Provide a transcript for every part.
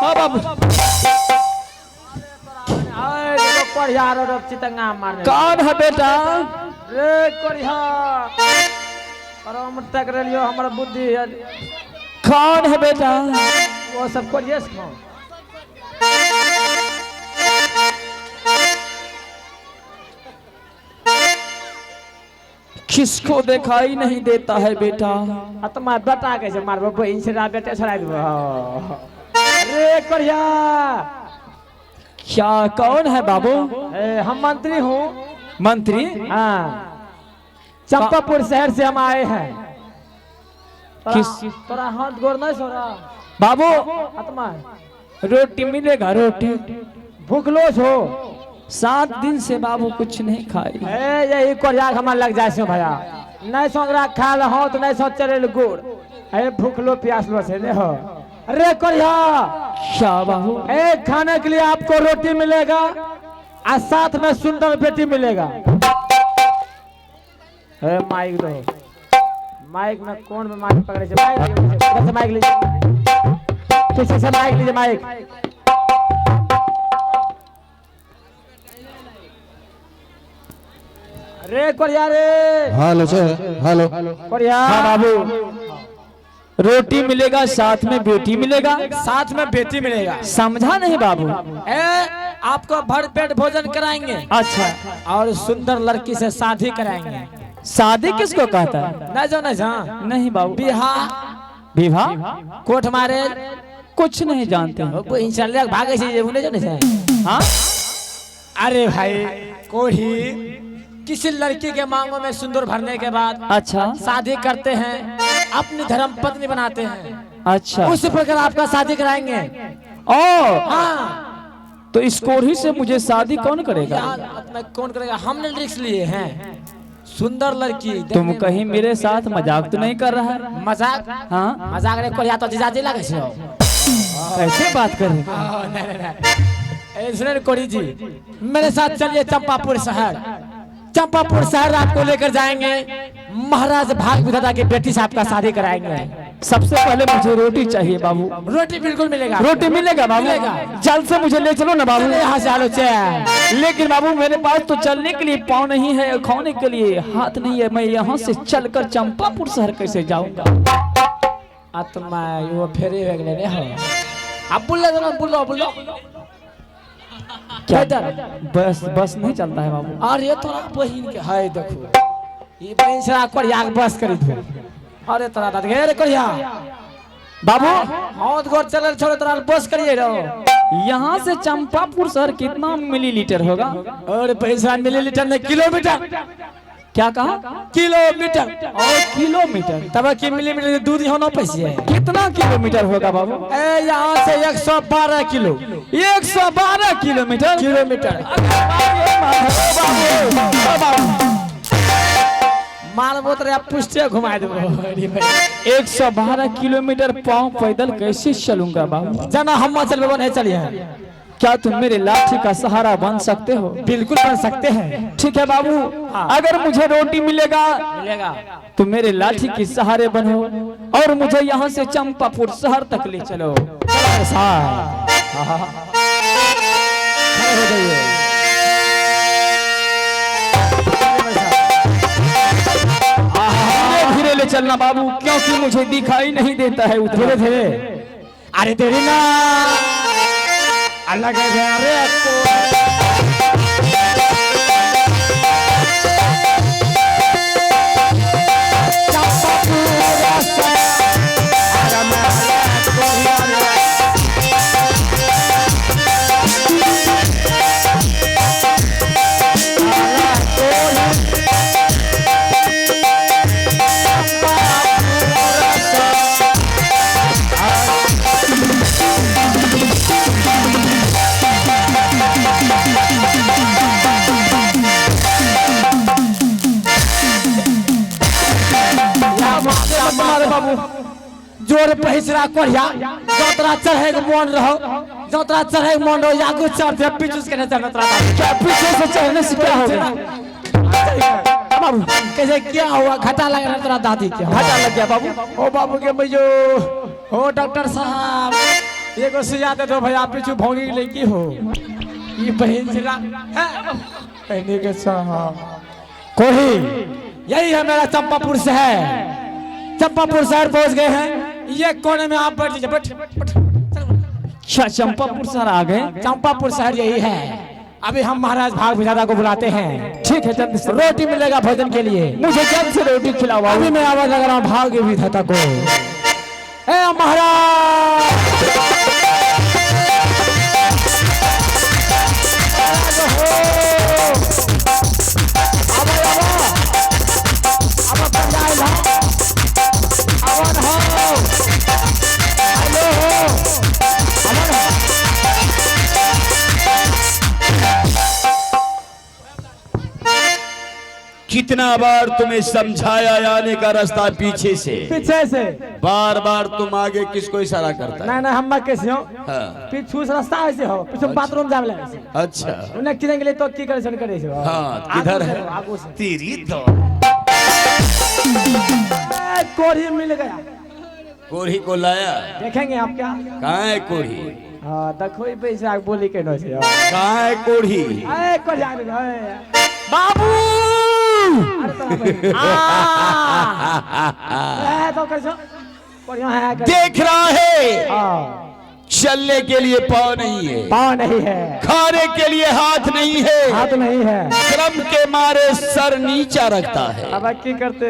हाँ बाबू चितंगा मारने कौन है बेटा? रे कोरिया तक रेलियो हमारा बुद्धि है। कौन है बेटा? वो सब कोरिया से किसको दिखाई नहीं देता है बेटा? तुम्हारा बेटा कैसे मारबो इंसरा बेटे छड़ा दो। अरे कोरिया क्या कौन है बाबू? हम मंत्री हूँ। मंत्री? हाँ चंपापुर शहर से हम आए हैं। तोरा हाथ गोर नहीं सोरा बाबू? आत्मा रोटी मिलेगा? रोटी भूखलो छो? 7 दिन से बाबू कुछ नहीं खाई। यही कोरिया हमार लग जाए सो भैया नहीं सोगरा खा हो तो नहीं सो चले गुड़ अरे भूखलो प्यासलो से हो। अरे कोरिया क्या बाबू? खाने के लिए आपको रोटी मिलेगा और साथ में सुंदर बेटी मिलेगा। माइक दो। माइक में कौन में माइक पकड़े से माइक लीजिए किसी से माइक लीजिए माइक। अरे कोरिया रे हेलो सर हेलो कोरिया। हाँ बाबू रोटी मिलेगा साथ में बेटी मिलेगा। साथ में बेटी मिलेगा। समझा नहीं बाबू? आपको भर पेट भोजन कराएंगे। अच्छा और सुंदर लड़की से शादी कराएंगे। शादी किसको कहता है? नहीं जो नहीं जा नहीं बाबू। बिहार विवाह कोर्ट मारे कुछ नहीं जानते हैं। भागे से हाँ? अरे भाई कोई किसी लड़की के मांगों में सिंदूर भरने के बाद अच्छा शादी करते हैं अपनी धर्म पत्नी बनाते हैं। अच्छा उसी प्रकार आपका शादी कराएंगे। ओ हाँ तो इस कोढ़ी से मुझे शादी कौन करेगा? कौन करेगा? हमने रिस्क लिए हैं। सुंदर लड़की तुम कहीं मेरे साथ मजाक तो नहीं कर रहा है? मजाक? हाँ मजाक रे कोरिया तो जीजाजी लगे छो। कैसे बात कर रहे? सुनिए कोरी जी मेरे साथ चलिए चंपापुर शहर। चंपापुर शहर आपको लेकर जाएंगे। महाराज भाग विधाता की बेटी से आपका शादी कराएंगे। सबसे पहले मुझे रोटी चाहिए बाबू। रोटी बिल्कुल मिलेगा। रोटी मिलेगा बाबू? जल्द से मुझे ले चलो ना बाबू। यहाँ से आलो लेकिन बाबू मेरे पास तो चलने के लिए पाँव नहीं है, खाने के लिए हाथ नहीं है। मैं यहाँ से चलकर चंपापुर शहर कैसे जाऊंगा? आत्मा वो फेरे वेगले हो। अब बुल्लो क्या बस नहीं चलता है बाबू? अरे तोरा बहिन के है देखो ये बहिन से कोरिया बस करी दो। अरे तोरा दाद घेर कोरिया बाबू हाथ गोर चल छोड़ तोरा बस करिए रहो। यहाँ से चंपापुर शहर कितना मिलीलीटर होगा? अरे पैसा मिलीलीटर नहीं किलोमीटर। क्या कहा? किलोमीटर। और किलोमीटर तब की मिलीमीटर दूर होना पैसे है। कितना किलोमीटर होगा बाबू? यहाँ से 112 किलो। 112 किलोमीटर? मालबो तो पुष्टे घुमा दो। 112 किलोमीटर पाँव पैदल कैसे चलूंगा बाबू? जना हम चलबो नहीं चलिए। क्या तुम मेरे लाठी का सहारा बन सकते हो? बिल्कुल बन सकते हैं। ठीक है बाबू। अगर मुझे रोटी मिलेगा तो मेरे लाठी के सहारे बनो और मुझे यहाँ से चंपापुर शहर तक ले चलो। धीरे ले चलना बाबू क्योंकि मुझे दिखाई नहीं देता है। धीरे धीरे। अरे तेरी ना अलग है। बाबू जोर पहिसरा कोरिया जोतरा चढ़े मन रहो जोतरा चढ़े मन रहो यागो चढ़ते पीछे से कहने चढ़ना तरा क्या पीछे से चढ़ने से क्या होगा बाबू? कैसे क्या हुआ? घाटा लग रहा तेरा दादी के? घाटा लग गया बाबू? ओ बाबू के भैयो ओ डॉक्टर साहब ये को सिया दे दो भैया, पीछू भोंगी की लड़की हो, ये बहन चला कहने के कोही यही है मेरा चंपापुर शहर। चंपापुर शहर पहुंच गए हैं, ये कोने में आप बैठ लीजिए, बैठ। अच्छा चंपापुर शहर आ गए। चंपापुर शहर यही है। अभी हम महाराज भाग विधाता को बुलाते हैं। ठीक है जल्दी से रोटी मिलेगा भोजन के लिए, मुझे जल्द से रोटी खिलाओ। अभी मैं आवाज लगा रहा हूँ भाग विधाता को। ए महाराज कितना बार तुम्हें समझाया आने का रास्ता पीछे से, बार बार तुम आगे किसको इशारा करता है? नहीं हम कैसे हो? हाँ। पीछू से रास्ता ऐसे हो, पीछू बाथरूम जावे लगे। अच्छा उन्हें किने के लिए तो की करे करे से। हाँ किधर है तेरी दौड़? कोढ़ी मिल गया। कोढ़ी को लाया? देखेंगे आप क्या? कहाँ है कोढ़ी? हाँ देखो ही पैसा बोली के नो से। कहाँ है कोढ़ी? अरे कोढ़ी आ गया बाबू। तो कैसे बढ़िया है? देख रहा है चलने के लिए पाँव नहीं है, पाँव नहीं है, खाने के लिए हाथ नहीं है, हाथ नहीं है, श्रम के मारे सर नीचा रखता है। अब क्या करते?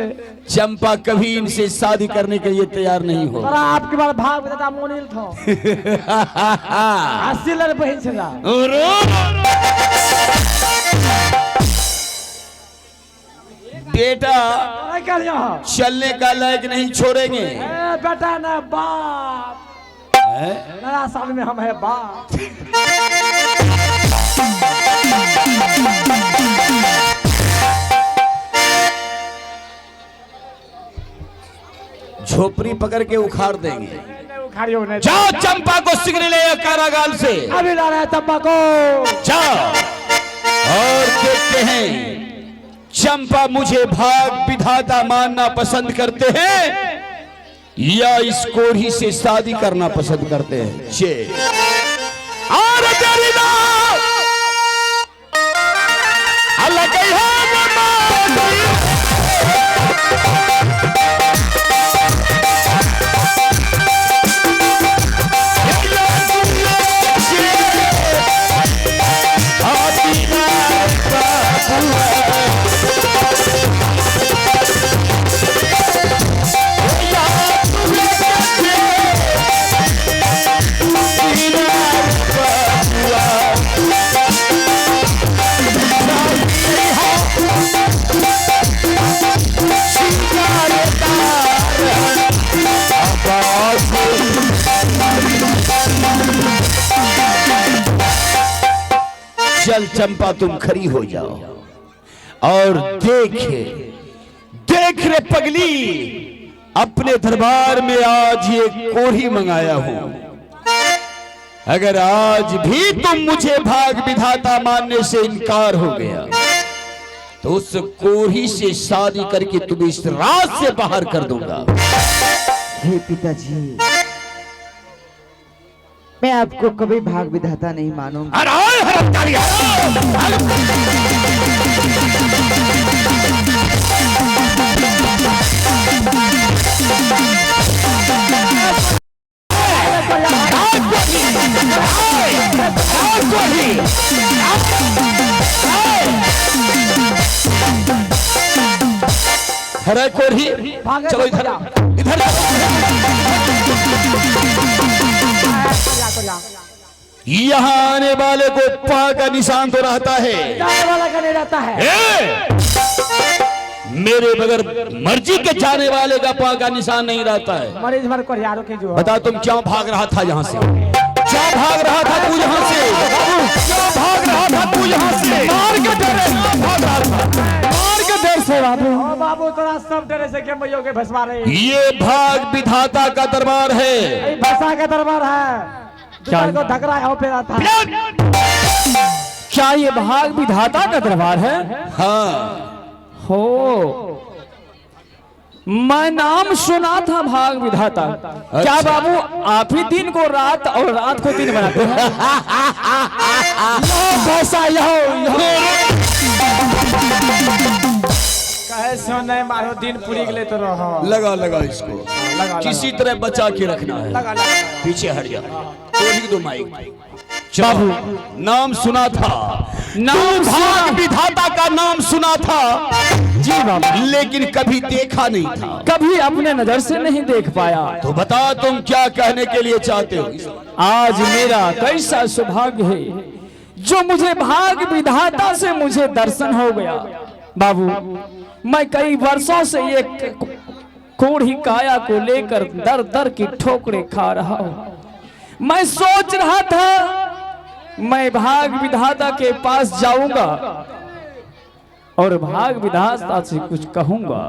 चंपा कभी इनसे शादी करने के लिए तैयार नहीं हो। आपके बार भाग बताता मोनिल था। अस्सी लड़ बहन चला। बेटा चलने का लायक नहीं छोड़ेंगे। बेटा ना बाप, नया साल में हम है बाप। झोपड़ी पकड़ के उखाड़ देंगे। उखाड़ियो जाओ चंपा को सिगरे ले कारागार से। अभी ला रहा है चंपा को। जाओ और देखते हैं चंपा मुझे भाग विधाता मानना पसंद करते हैं या इस कोढ़ी से शादी करना पसंद करते हैं। और तेरी अलग चल चंपा तुम खड़ी हो जाओ और देख रे पगली, अपने दरबार में आज ये कोढ़ी मंगाया हूं। अगर आज भी तुम मुझे भाग विधाता मानने से इनकार हो गया तो उस कोढ़ी से शादी करके तुम्हें इस रात से बाहर कर दूंगा। हे पिताजी, मैं आपको कभी भाग विधाता नहीं मानूंगा। हरे कोढ़ी चलो इधर इधर। यहाँ आने वाले को पाँव का निशान तो रहता है, जाने वाला का नहीं रहता है। मेरे बगैर मर्जी के जाने वाले का पाँव का निशान नहीं रहता है। मरीज मर को यारों की जो बता तुम क्यों भाग रहा था यहाँ से? क्या भाग रहा था तू यहाँ से? क्या भाग रहा था तू यहाँ से? मार के डर भाग रहा था, मार के डर से बाबू। बाबू तोरा सब डरे से के मैयों के भसवा रहे। ये भाग विधाता का दरबार है, भसा का दरबार है। क्या को धकरा है पे आता है। क्या ये भाग विधाता का दरबार है? हाँ हो मैं नाम सुना था भाग विधाता। क्या बाबू आप ही दिन को रात और रात को दिन बनाते हैं? पैसा कहे सोने मारो दिन पूरी के लिए तो रहो। लगा लगा इसको, किसी तरह बचा के रखना है। लगा लगा पीछे हट जा, तो दो माइक। बाबू नाम सुना था, नाम भाग विधाता का नाम सुना था जी बाबू, लेकिन कभी देखा नहीं था, कभी अपने नजर से नहीं देख पाया। तो बता तुम क्या कहने के लिए चाहते हो? आज मेरा कैसा सौभाग्य है जो मुझे भाग विधाता से मुझे दर्शन हो गया। बाबू मैं कई वर्षों से ये कोढ़ी काया को लेकर दर दर की ठोकरें खा रहा हूं। मैं सोच रहा था मैं भाग विधाता के पास जाऊंगा और भाग विधाता से कुछ कहूंगा।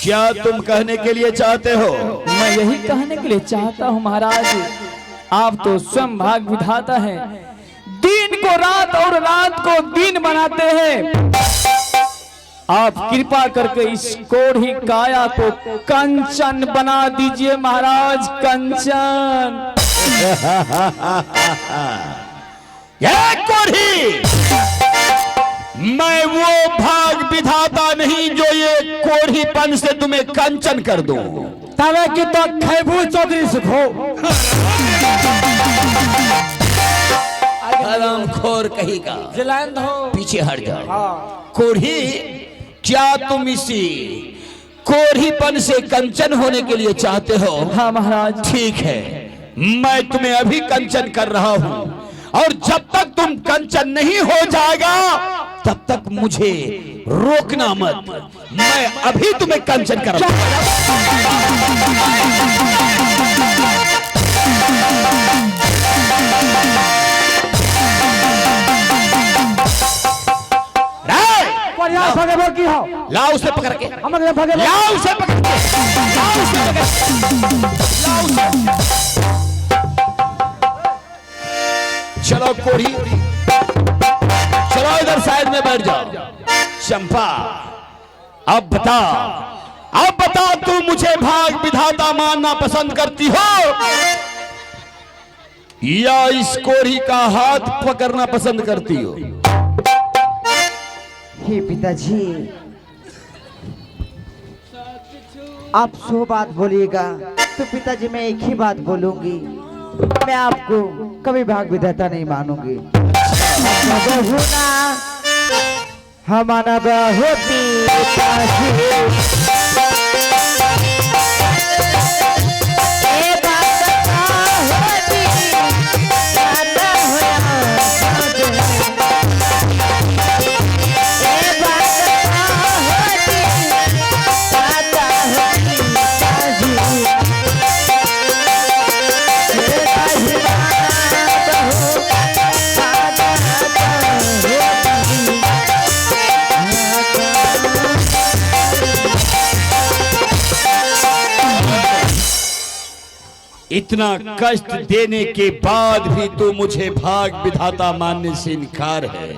क्या तुम कहने के लिए चाहते हो? मैं यही कहने के लिए चाहता हूं महाराज, आप तो स्वयं भाग विधाता हैं, दिन को रात और रात को दिन बनाते हैं। आप कृपा करके इस कोढ़ी काया को कंचन बना दीजिए महाराज, कंचन। ये कोढ़ी, मैं वो भाग विधाता नहीं जो ये कोढ़ीपन से तुम्हें कंचन कर दूं। तवे की तो खैबू चौधरी सुखो। हरामखोर कहीं का, जलांद हो, पीछे हट जा। कोढ़ी, क्या तुम इसी कोढ़ीपन से कंचन होने के लिए चाहते हो? हाँ महाराज। ठीक है, मैं तुम्हें अभी कंचन कर रहा हूं, और जब तक तुम कंचन नहीं हो जाएगा तब तक मुझे रोकना मत। मैं अभी तुम्हें कंचन कर रहा हूं। लाओ उसे पकड़ के, लाओ उसे पकड़ के, लाओ उसे पकड़ के, लाओ उसे। चलो कोढ़ी, चलो इधर साइड में बैठ जाओ। चंपा अब बता तू मुझे भाग विधाता मानना पसंद करती हो या इस कोढ़ी का हाथ पकड़ना पसंद करती हो? हे पिताजी, आप 100 बात बोलिएगा तो पिताजी मैं एक ही बात बोलूंगी, मैं आपको कभी भाग विधाता नहीं मानूंगी। हमारा होती इतना कष्ट देने के बाद भी तो मुझे भाग विधाता मानने से इनकार है।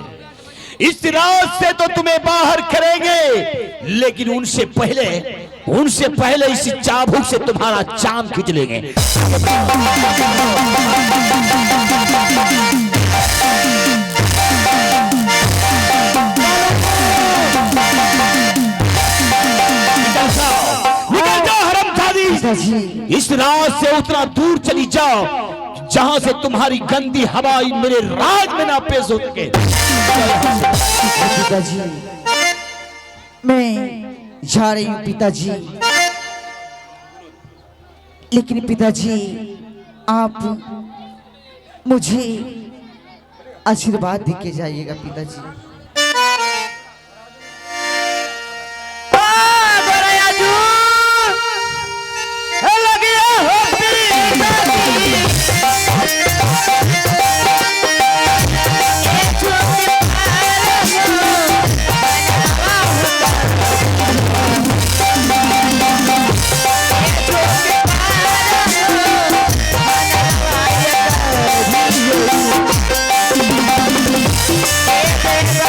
इस रात से तो तुम्हें बाहर करेंगे, लेकिन उनसे पहले इस चाबुक से तुम्हारा चाम खींच लेंगे। निकल जाओ हरामजादी, इस रात से उतना दूर चली जाओ जहां से तुम्हारी गंदी हवा मेरे राज में ना पेश हो सके। पिताजी मैं जा रही हूँ पिताजी, लेकिन पिताजी आप मुझे आशीर्वाद दे के जाइएगा पिताजी। Hey,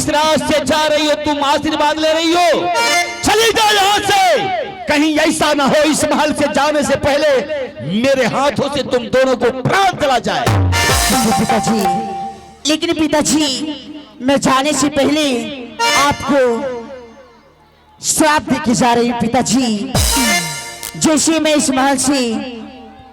इस रास्ते से जा रही हो, तुम आशीर्वाद ले रही हो, चली जाओ यहाँ से। कहीं ऐसा ना हो इस महल से जाने से पहले मेरे हाथों से तुम दोनों को प्राण चला जाए। पिताजी, लेकिन पिताजी मैं जाने से पहले आपको श्राप देके जा रही हूँ पिताजी। जैसे मैं इस महल से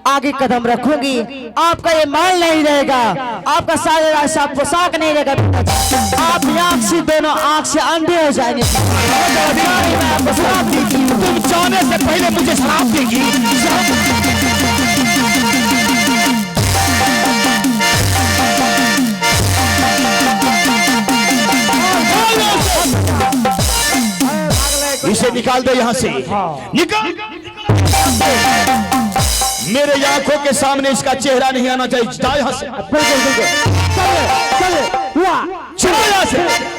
आगे कदम रखूंगी, आपका ये महल नहीं रहेगा, आपका सारे रास्ता पोशाक नहीं रहेगा पिताजी। आप आंख से दोनों आंख से अंधे हो जाएंगे। मैं आपको श्राप देती हूँ। तुम जाने से पहले मुझे श्राप देगी। इसे निकाल दो यहाँ से, निकाल। मेरे आंखों के सामने इसका चेहरा नहीं आना चाहिए। जाओ यहाँ से, चलो यहाँ से।